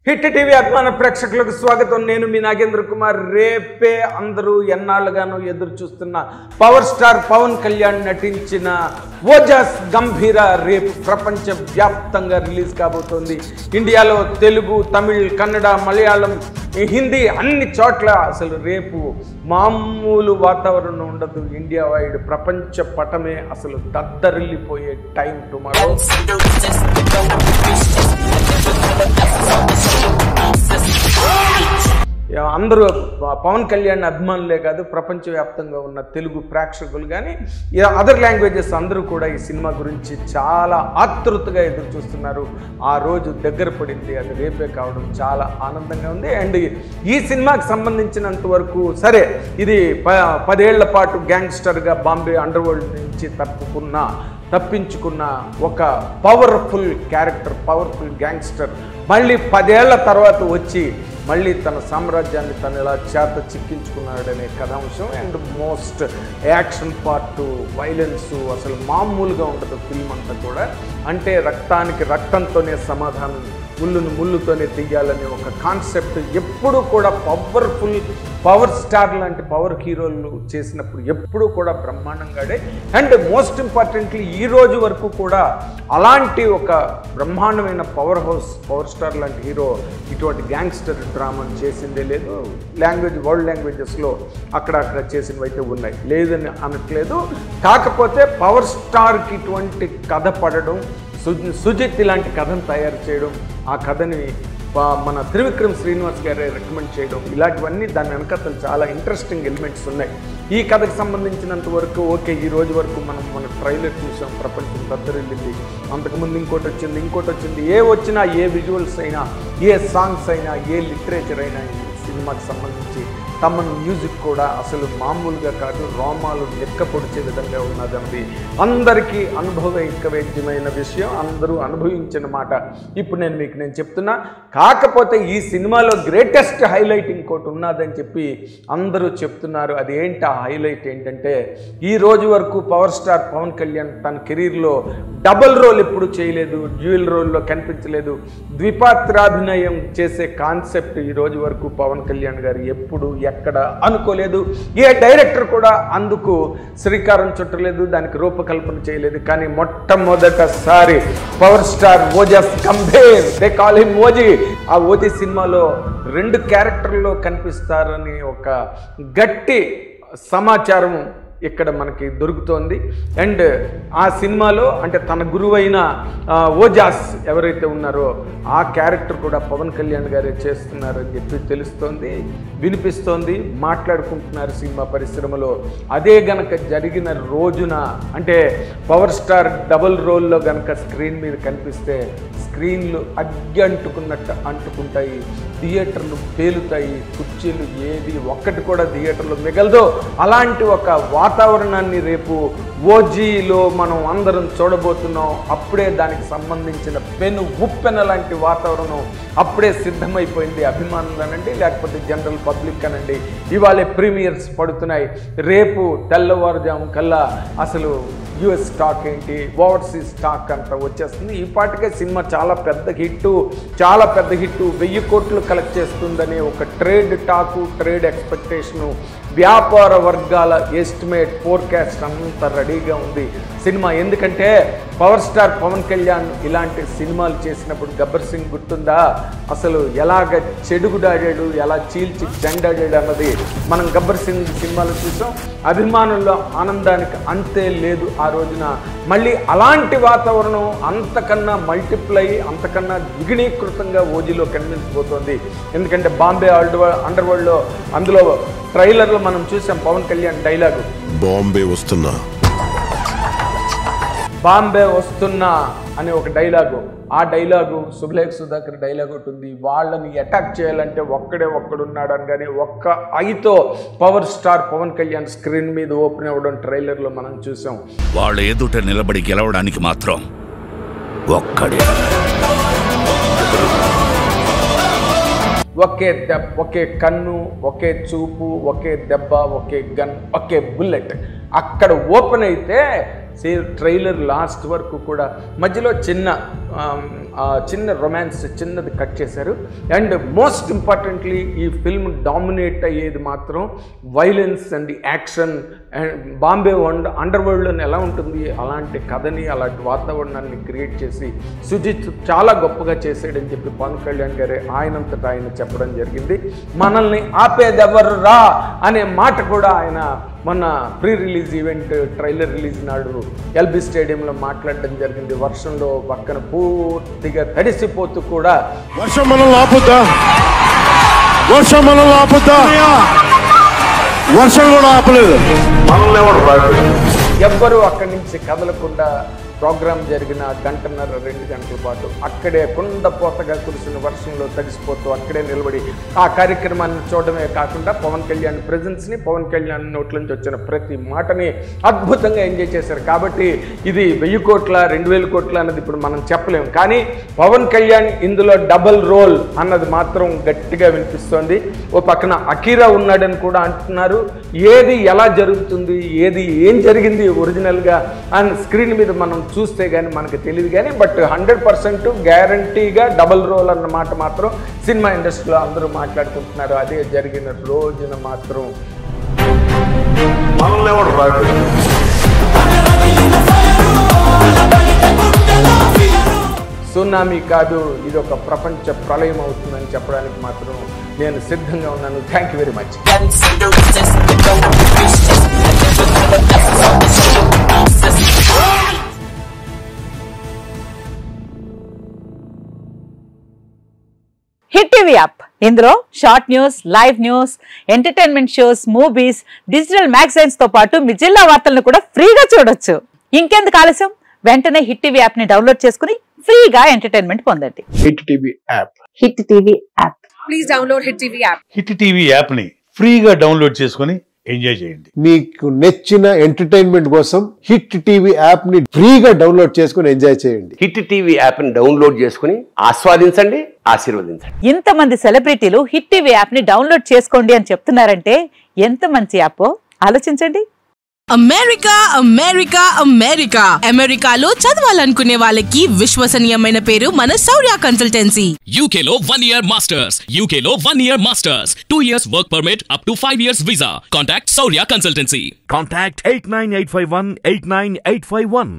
Hit TV అభిమాన ప్రేక్షకులకు స్వాగతం. నేను మీ నాగేంద్ర కుమార్. రేపే అందరూ ఎన్నాళ్ళుగానో ఎదురు చూస్తున్న పవర్ స్టార్ పవన్ కళ్యాణ్ నటించిన ఓజాస్ గంభీర రేపు ప్రపంచ వ్యాప్తంగా రిలీజ్ కాబోతోంది. ఇండియాలో తెలుగు, తమిళ్, కన్నడ, మలయాళం, హిందీ అన్ని చోట్ల అసలు రేపు మామూలు వాతావరణం ఉండదు. ఇండియా వైడ్ ప్రపంచ పటమే అసలు దద్దరిల్లిపోయే టైం టుమారో. అందరూ పవన్ కళ్యాణ్ అభిమానులే కాదు, ప్రపంచవ్యాప్తంగా ఉన్న తెలుగు ప్రేక్షకులు కానీ అదర్ లాంగ్వేజెస్ అందరూ కూడా ఈ సినిమా గురించి చాలా ఆతృతగా ఎదురు చూస్తున్నారు. ఆ రోజు దగ్గర పడింది, అది రేపే కావడం చాలా ఆనందంగా ఉంది. అండ్ ఈ సినిమాకి సంబంధించినంత వరకు సరే, ఇది 10 ఏళ్ల పాటు గ్యాంగ్స్టర్గా బాంబే అండర్ వరల్డ్ నుంచి తప్పించుకున్న ఒక పవర్ఫుల్ క్యారెక్టర్, పవర్ఫుల్ గ్యాంగ్స్టర్ మళ్ళీ 10 ఏళ్ల తర్వాత వచ్చి మళ్ళీ తన సామ్రాజ్యాన్ని తను ఎలా చేత చిక్కించుకున్నాడనే కథాంశం. And most action part, violence అసలు మామూలుగా ఉండదు ఫిల్మ్ అంతా కూడా. అంటే రక్తానికి రక్తంతోనే సమాధానం, ముళ్ళును ముళ్ళుతోనే తీయాలనే ఒక కాన్సెప్ట్ ఎప్పుడు కూడా పవర్ స్టార్ లాంటి పవర్ హీరోలు చేసినప్పుడు ఎప్పుడూ కూడా బ్రహ్మాండంగాడే. అండ్ మోస్ట్ ఇంపార్టెంట్లీ ఈ రోజు వరకు కూడా అలాంటి ఒక బ్రహ్మాండమైన పవర్ స్టార్ లాంటి హీరో ఇటువంటి గ్యాంగ్స్టర్ డ్రామాను చేసిందే లేదు. వరల్డ్ లాంగ్వేజెస్లో అక్కడక్కడ చేసినవి అయితే ఉన్నాయి, లేదని అనట్లేదు. కాకపోతే పవర్ స్టార్కి ఇటువంటి కథ పడడం, సుజిత్ ఇలాంటి కథను తయారు చేయడం, ఆ కథని మన త్రివిక్రమ్ శ్రీనివాస్ గారే రికమెండ్ చేయడం, ఇలాంటివన్నీ దాని వెనకాల చాలా ఇంట్రెస్టింగ్ ఎలిమెంట్స్ ఉన్నాయి. ఈ కథకు సంబంధించినంత వరకు ఓకే, ఈ రోజు వరకు మన ట్రైలర్ చూసాం, ప్రపంచం దద్దరిల్లింది. అంతకుముందు ఇంకోటి వచ్చింది. ఏ వచ్చినా, ఏ విజువల్స్ అయినా, ఏ సాంగ్స్ అయినా, ఏ లిటరేచర్ అయినా ఈ సినిమాకి సంబంధించి తమన్ మ్యూజిక్ కూడా అసలు మామూలుగా కాదు, రోమాలు లెక్క పొడిచే విధంగా ఉన్నదండి. అందరికీ అనుభవైకవేద్యమైన విషయం, అందరూ అనుభవించిన మాట ఇప్పుడు నేను చెప్తున్నా. కాకపోతే ఈ సినిమాలో గ్రేటెస్ట్ హైలైట్ ఇంకోటి ఉన్నదని చెప్పి అందరూ చెప్తున్నారు. అది ఏంటి ఆ హైలైట్ ఏంటంటే, ఈ రోజు వరకు పవర్ స్టార్ పవన్ కళ్యాణ్ తన కెరీర్లో డబుల్ రోల్ ఎప్పుడు చేయలేదు, డ్యూయల్ రోల్లో కనిపించలేదు. ద్విపాత్రాభినయం చేసే కాన్సెప్ట్ ఈ రోజు వరకు పవన్ కళ్యాణ్ గారు ఎప్పుడు ఎక్కడ అనుకోలేదు. ఏ డైరెక్టర్ కూడా అందుకు శ్రీకారం చుట్టలేదు, దానికి రూపకల్పన చేయలేదు. కానీ మొట్టమొదటిసారి power star Ojas Gambhir, they call him OG, ఆ ఓజీ సినిమాలో 2 క్యారెక్టర్లో కనిపిస్తారని ఒక గట్టి సమాచారం ఇక్కడ మనకి దొరుకుతోంది. అండ్ ఆ సినిమాలో అంటే తన గురువైన ఓజాస్ ఎవరైతే ఉన్నారో ఆ క్యారెక్టర్ కూడా పవన్ కళ్యాణ్ గారే చేస్తున్నారని చెప్పి తెలుస్తోంది, వినిపిస్తోంది, మాట్లాడుకుంటున్నారు సినిమా పరిశ్రమలో. అదే గనక జరిగిన రోజున అంటే పవర్ స్టార్ డబుల్ రోల్లో గనక స్క్రీన్ మీద కనిపిస్తే స్క్రీన్లు అగ్గి అంటుకుంటాయి, థియేటర్లు పేలుతాయి, కుర్చీలు ఏది ఒక్కటి కూడా థియేటర్లో మిగలదో అలాంటి ఒక వాతావరణాన్ని రేపు ఓజీలో మనం అందరం చూడబోతున్నాం. అప్పుడే దానికి సంబంధించిన ఉప్పెన లాంటి వాతావరణం అప్పుడే సిద్ధమైపోయింది. అభిమానులనండి, లేకపోతే జనరల్ పబ్లిక్ అనండి, ఇవాళ ప్రీమియర్స్ పడుతున్నాయి. రేపు తెల్లవారుజాము కల్లా అసలు యుఎస్ స్టాక్ ఏంటి, ఓవర్సీస్ స్టాక్ అంతా వచ్చేస్తుంది. ఈ పాటికే సినిమా చాలా పెద్ద హిట్, 1000 కోట్లు కలెక్ట్ చేస్తుందని ఒక ట్రేడ్ ఎక్స్పెక్టేషను, వ్యాపార వర్గాల ఎస్టిమేట్, ఫోర్కాస్ట్ అంతా రెడీగా ఉంది సినిమా. ఎందుకంటే పవర్ స్టార్ పవన్ కళ్యాణ్ ఇలాంటి సినిమాలు చేసినప్పుడు గబ్బర్ సింగ్ గుర్తుందా, అసలు ఎలాగ చెడుగుడాడాడు, ఎలా చీల్చి జెండాడాడు అన్నది మనం గబ్బర్ సింగ్ సినిమాలో చూసాం. అభిమానుల్లో ఆనందానికి అంతే లేదు ఆ రోజున. మళ్ళీ అలాంటి వాతావరణం అంతకన్నా మల్టిప్లై, అంతకన్నా ద్విగుణీకృతంగా ఓజీలో కనిపించబోతోంది. ఎందుకంటే బాంబే అండర్ వరల్డ్లో అందులో ట్రైలర్లో మనం చూసాం పవన్ కళ్యాణ్ డైలాగు, బాంబే వస్తున్నా అనే ఒక డైలాగు. ఆ డైలాగు శుభలేఖ సుధాకర్ డైలాగ్ ఉంటుంది. వాళ్ళని అటాక్ చేయాలంటే ఒక్కడున్నాడని. కానీ ఒక్క ఐతో power star Pawan Kalyan screen మీద ఓపెన్ అవ్వడం ట్రైలర్లో మనం చూసాం. వాళ్ళ ఎదుట నిలబడి గెలవడానికి మాత్రం ఒక్కడే. ఒకే కన్ను, ఒకే చూపు, ఒకే దెబ్బ, ఒకే గన్, ఒకే బుల్లెట్ అక్కడ ఓపెన్ అయితే ట్రైలర్ లాస్ట్ వరకు కూడా మధ్యలో చిన్న చిన్న రొమాన్స్ చిన్నది కట్ చేశారు. అండ్ మోస్ట్ ఇంపార్టెంట్లీ ఈ ఫిల్మ్ డామినేట్ అయ్యేది మాత్రం violence and action and Bombay under వరల్డ్లోనే ఎలా ఉంటుంది అలాంటి కథని అలాంటి వాతావరణాన్ని క్రియేట్ చేసి సుజిత్ చాలా గొప్పగా చేసాడని చెప్పి పవన్ కళ్యాణ్ గారే ఆయనంతటా ఆయన చెప్పడం జరిగింది. మనల్ని ఆపేదెవరు రా అనే మాట కూడా ఆయన మొన్న pre release event trailer release నాడు ఎల్బీ స్టేడియంలో మాట్లాడడం జరిగింది. వర్షంలో పక్కన పూర్తిగా తడిసిపోతూ కూడా వర్షం మనల్ని ఆపుద్దా, వర్షం మనల్ని ఆపుద్దా, వర్షం కూడా ఆపలేదు, ఎవ్వరూ అక్కడి నుంచి కదలకుండా ప్రోగ్రాం జరిగిన 1.5-2 గంటల పాటు అక్కడే కుండపోతగా కురిసిన వర్షంలో తడిసిపోతూ అక్కడే నిలబడి ఆ కార్యక్రమాన్ని చూడడమే కాకుండా పవన్ కళ్యాణ్ ప్రెజెన్స్ని, పవన్ కళ్యాణ్ నోట్ల నుంచి వచ్చిన ప్రతి మాటని అద్భుతంగా ఎంజాయ్ చేశారు. కాబట్టి ఇది 1000 కోట్ల 2000 కోట్ల అన్నది ఇప్పుడు మనం చెప్పలేము. కానీ పవన్ కళ్యాణ్ ఇందులో డబల్ రోల్ అన్నది మాత్రం గట్టిగా వినిపిస్తోంది. ఓ పక్కన అకీరా ఉన్నాడని కూడా అంటున్నారు. ఏది ఎలా జరుగుతుంది, ఏది ఏం జరిగింది ఒరిజినల్గా అండ్ స్క్రీన్ మీద మనం చూస్తే కానీ మనకు తెలియదు. కానీ బట్ 100% గ్యారంటీగా డబల్ రోల్ అన్న మాట మాత్రం సినిమా ఇండస్ట్రీలో అందరూ మాట్లాడుకుంటున్నారు. అదే జరిగిన రోజున మాత్రం సునామీ కాదు, ఇది ఒక ప్రపంచ ప్రళయం అవుతుందని చెప్పడానికి మాత్రం నేను సిద్ధంగా ఉన్నాను. Thank you very much. Hit TV app, ఇందులో short news, live news, entertainment shows, movies, digital magazines తో పాటు మీ జిల్లా వార్తలను కూడా ఫ్రీగా చూడొచ్చు. ఇంకెందుకు ఆలస్యం, వెంటనే హిట్ టీవీ యాప్ ని డౌన్లోడ్ చేసుకుని ఫ్రీగా ఎంటర్టైన్మెంట్ పొందండి. Hit TV app, hit TV app, please download hit TV app. Hit TV app ని ఫ్రీగా డౌన్లోడ్ చేసుకుని ఎంజాయ్ చేయండి. మీకు నచ్చిన ఎంటర్టైన్మెంట్ కోసం హిట్ టీవీ యాప్ ని ఫ్రీగా డౌన్లోడ్ చేసుకుని ఎంజాయ్ చేయండి. హిట్ టీవీ యాప్ ని డౌన్లోడ్ చేసుకుని ఆస్వాదించండి, ఆశీర్వదించండి. ఇంతమంది సెలబ్రిటీలు హిట్ టీవీ యాప్ ని డౌన్లోడ్ చేసుకోండి అని చెప్తున్నారంటే ఎంత మంచి యాప్ ఆలోచించండి. అమెరికా అమెరికా అమెరికా అమెరికాలో చదవాలనుకునే వాళ్ళకి విశ్వసనీయమైన పేరు మన శౌర్య కన్సల్టెన్సీ. UK లో 1 year masters, UK లో 1 year masters, 2 years work permit up to 5 years visa. Contact Saurya Consultancy. Contact 89851 89851.